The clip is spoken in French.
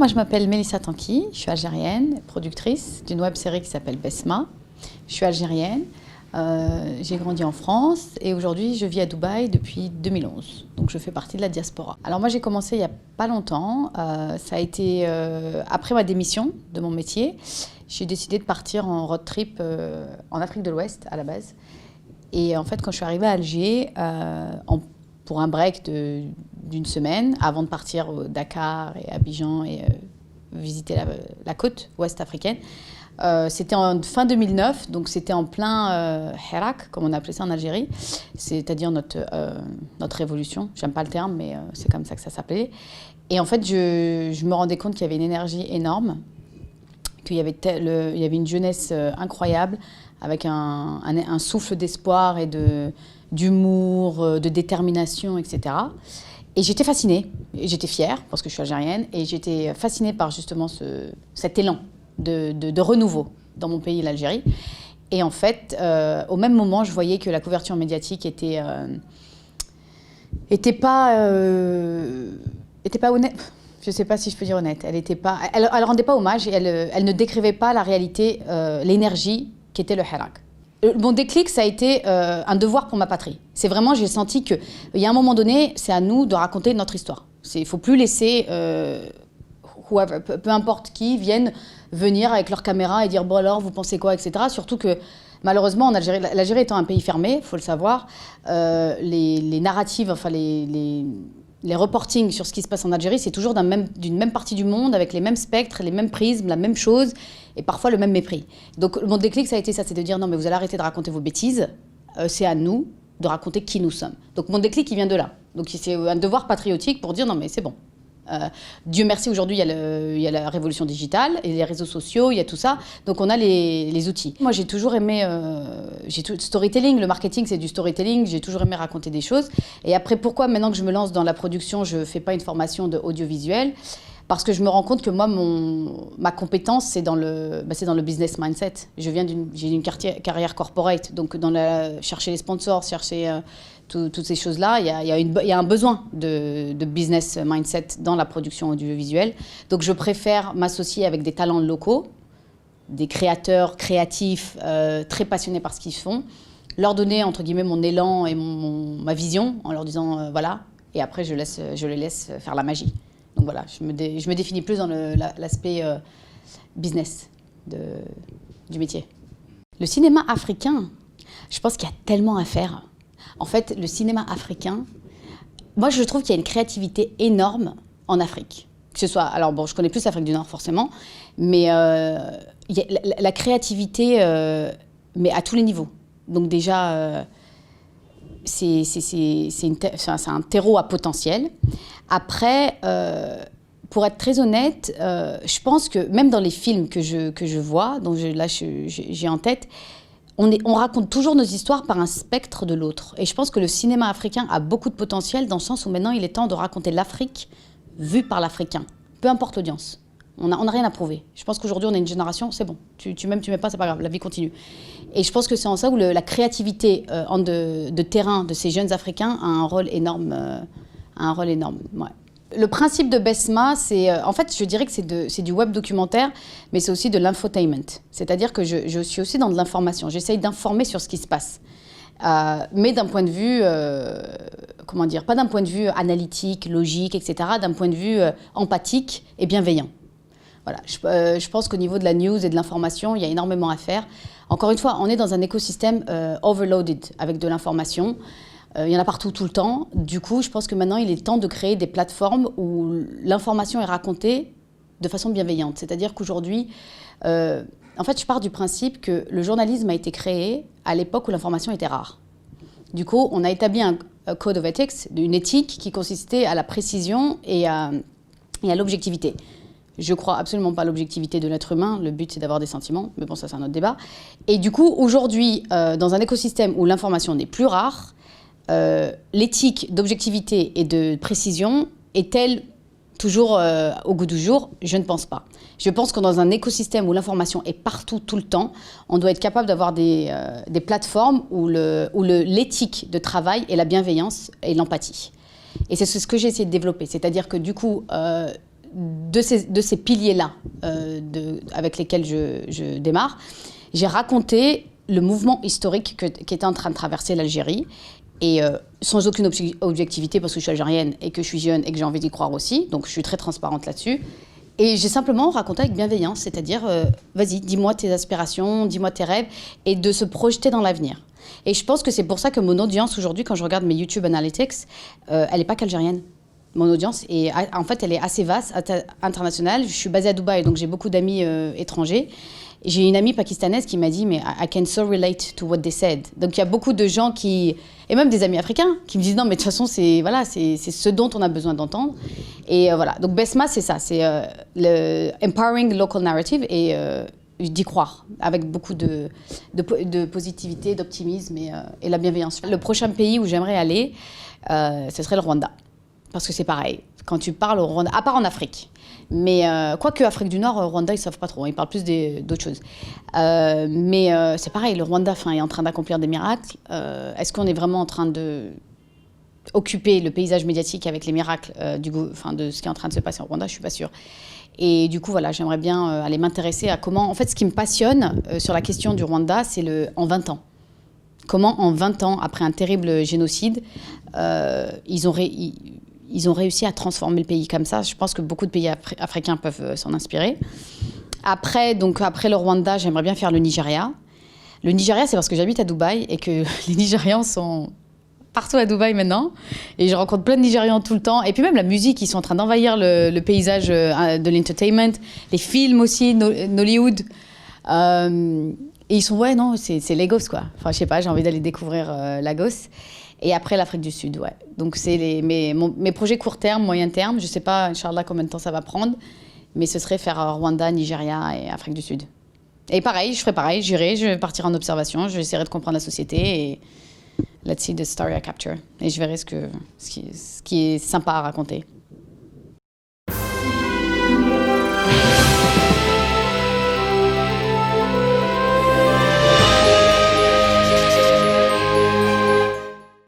moi je m'appelle Mélissa Tanki, je suis algérienne, productrice d'une web-série qui s'appelle Besma. Je suis algérienne, j'ai grandi en France et aujourd'hui je vis à Dubaï depuis 2011. Donc je fais partie de la diaspora. Alors moi j'ai commencé il n'y a pas longtemps, ça a été après ma démission de mon métier. J'ai décidé de partir en road trip en Afrique de l'Ouest à la base. Et en fait quand je suis arrivée à Alger, pour un break d'une semaine, avant de partir au Dakar et Abidjan et visiter la côte ouest africaine. C'était en fin 2009, donc c'était en plein Hirak, comme on appelait ça en Algérie, c'est-à-dire notre révolution. J'aime pas le terme, mais c'est comme ça que ça s'appelait. Et en fait, je me rendais compte qu'il y avait une énergie énorme, qu'il y avait, il y avait une jeunesse incroyable, avec un souffle d'espoir et d'humour, de détermination, etc. Et j'étais fascinée, j'étais fière, parce que je suis algérienne, et j'étais fascinée par justement cet élan de renouveau dans mon pays, l'Algérie. Et en fait, au même moment, je voyais que la couverture médiatique était pas honnête. Je ne sais pas si je peux dire honnête. Elle rendait pas hommage et elle ne décrivait pas la réalité, l'énergie qu'était le Hirak. Mon déclic, ça a été un devoir pour ma patrie. C'est vraiment, j'ai senti qu'il y a un moment donné, c'est à nous de raconter notre histoire. Il ne faut plus laisser peu importe qui vienne venir avec leur caméra et dire bon alors vous pensez quoi, etc. Surtout que malheureusement en Algérie, l'Algérie étant un pays fermé, il faut le savoir, les narratives, enfin les reportings sur ce qui se passe en Algérie, c'est toujours d'une même partie du monde, avec les mêmes spectres, les mêmes prismes, la même chose, et parfois le même mépris. Donc mon déclic, ça a été ça, c'est de dire non mais vous allez arrêter de raconter vos bêtises, c'est à nous de raconter qui nous sommes. Donc mon déclic, il vient de là. Donc c'est un devoir patriotique pour dire non mais c'est bon. Dieu merci, aujourd'hui, il y a la révolution digitale, et les réseaux sociaux, il y a tout ça. Donc, on a les outils. Moi, j'ai toujours aimé storytelling. Le marketing, c'est du storytelling. J'ai toujours aimé raconter des choses. Et après, pourquoi, maintenant que je me lance dans la production, je ne fais pas une formation de audiovisuel? Parce que je me rends compte que moi, ma compétence, c'est dans le business mindset. J'ai une carrière corporate, donc chercher les sponsors, chercher toutes ces choses-là, il y a un besoin de business mindset dans la production audiovisuelle. Donc je préfère m'associer avec des talents locaux, des créateurs créatifs, très passionnés par ce qu'ils font, leur donner, entre guillemets, mon élan et ma vision, en leur disant voilà, et après je les laisse faire la magie. Donc voilà, je me définis plus dans l'aspect business du métier. Le cinéma africain, je pense qu'il y a tellement à faire. En fait, le cinéma africain, moi je trouve qu'il y a une créativité énorme en Afrique. Que ce soit, alors bon, je connais plus l'Afrique du Nord forcément, mais il y a la créativité, mais à tous les niveaux. Donc déjà, c'est un terreau à potentiel. Après, pour être très honnête, je pense que même dans les films que je vois, donc j'ai en tête, on raconte toujours nos histoires par un spectre de l'autre. Et je pense que le cinéma africain a beaucoup de potentiel dans le sens où maintenant il est temps de raconter l'Afrique vue par l'Africain. Peu importe l'audience. On n'a rien à prouver. Je pense qu'aujourd'hui on a une génération, c'est bon. Tu m'aimes, tu m'aimes pas, c'est pas grave, la vie continue. Et je pense que c'est en ça où la créativité de terrain de ces jeunes Africains a un rôle énorme. Ouais. Le principe de Besma, c'est, en fait, je dirais que c'est du web documentaire, mais c'est aussi de l'infotainment. C'est-à-dire que je suis aussi dans de l'information. J'essaye d'informer sur ce qui se passe. Mais d'un point de vue, comment dire, pas d'un point de vue analytique, logique, etc., d'un point de vue empathique et bienveillant. Voilà. Je pense qu'au niveau de la news et de l'information, il y a énormément à faire. Encore une fois, on est dans un écosystème overloaded avec de l'information. Il y en a partout, tout le temps. Du coup, je pense que maintenant, il est temps de créer des plateformes où l'information est racontée de façon bienveillante. C'est-à-dire qu'aujourd'hui, en fait, je pars du principe que le journalisme a été créé à l'époque où l'information était rare. Du coup, on a établi un code of ethics, une éthique qui consistait à la précision et à l'objectivité. Je crois absolument pas à l'objectivité de l'être humain. Le but, c'est d'avoir des sentiments. Mais bon, ça, c'est un autre débat. Et du coup, aujourd'hui, dans un écosystème où l'information n'est plus rare, l'éthique d'objectivité et de précision est-elle toujours au goût du jour? Je ne pense pas. Je pense que dans un écosystème où l'information est partout, tout le temps, on doit être capable d'avoir des plateformes où l'éthique de travail et la bienveillance et l'empathie. Et c'est ce que j'ai essayé de développer. C'est-à-dire que du coup, de ces piliers-là avec lesquels je démarre, j'ai raconté le mouvement historique qui était en train de traverser l'Algérie. Et sans aucune objectivité, parce que je suis algérienne et que je suis jeune et que j'ai envie d'y croire aussi. Donc je suis très transparente là-dessus. Et j'ai simplement raconté avec bienveillance, c'est-à-dire, vas-y, dis-moi tes aspirations, dis-moi tes rêves, et de se projeter dans l'avenir. Et je pense que c'est pour ça que mon audience aujourd'hui, quand je regarde mes YouTube Analytics, elle n'est pas qu'algérienne. Mon audience, en fait, elle est assez vaste, internationale. Je suis basée à Dubaï, donc j'ai beaucoup d'amis étrangers. J'ai une amie pakistanaise qui m'a dit « mais I can so relate to what they said ». Donc il y a beaucoup de gens et même des amis africains, qui me disent « non mais de toute façon, c'est ce dont on a besoin d'entendre ». Et voilà, donc BESMA, c'est ça, c'est le Empowering Local Narrative et d'y croire, avec beaucoup de positivité, d'optimisme et la bienveillance. Le prochain pays où j'aimerais aller, ce serait le Rwanda. Parce que c'est pareil, quand tu parles au Rwanda, à part en Afrique, mais quoique Afrique du Nord, Rwanda, ils ne savent pas trop, ils parlent plus d'autres choses. Mais c'est pareil, le Rwanda est en train d'accomplir des miracles. Est-ce qu'on est vraiment en train d'occuper le paysage médiatique avec les miracles de ce qui est en train de se passer au Rwanda? Je ne suis pas sûre. Et du coup, voilà, j'aimerais bien aller m'intéresser à comment... En fait, ce qui me passionne sur la question du Rwanda, c'est en 20 ans. Comment, en 20 ans, après un terrible génocide, ils ont réussi à transformer le pays comme ça. Je pense que beaucoup de pays africains peuvent s'en inspirer. Après le Rwanda, j'aimerais bien faire le Nigeria. Le Nigeria, c'est parce que j'habite à Dubaï et que les Nigérians sont partout à Dubaï maintenant. Et je rencontre plein de Nigérians tout le temps. Et puis même la musique, ils sont en train d'envahir le paysage de l'entertainment. Les films aussi, Nollywood. Et ils sont, ouais, non, c'est Lagos, quoi. Enfin, je sais pas, j'ai envie d'aller découvrir Lagos. Et après, l'Afrique du Sud, ouais. Donc, c'est mes projets court terme, moyen terme. Je sais pas, Inch'Allah, combien de temps ça va prendre. Mais ce serait faire Rwanda, Nigeria et Afrique du Sud. Et pareil, je ferai pareil. J'irai, je vais partir en observation. Je de comprendre la société. Et let's see the story I capture. Et je verrai ce qui est sympa à raconter.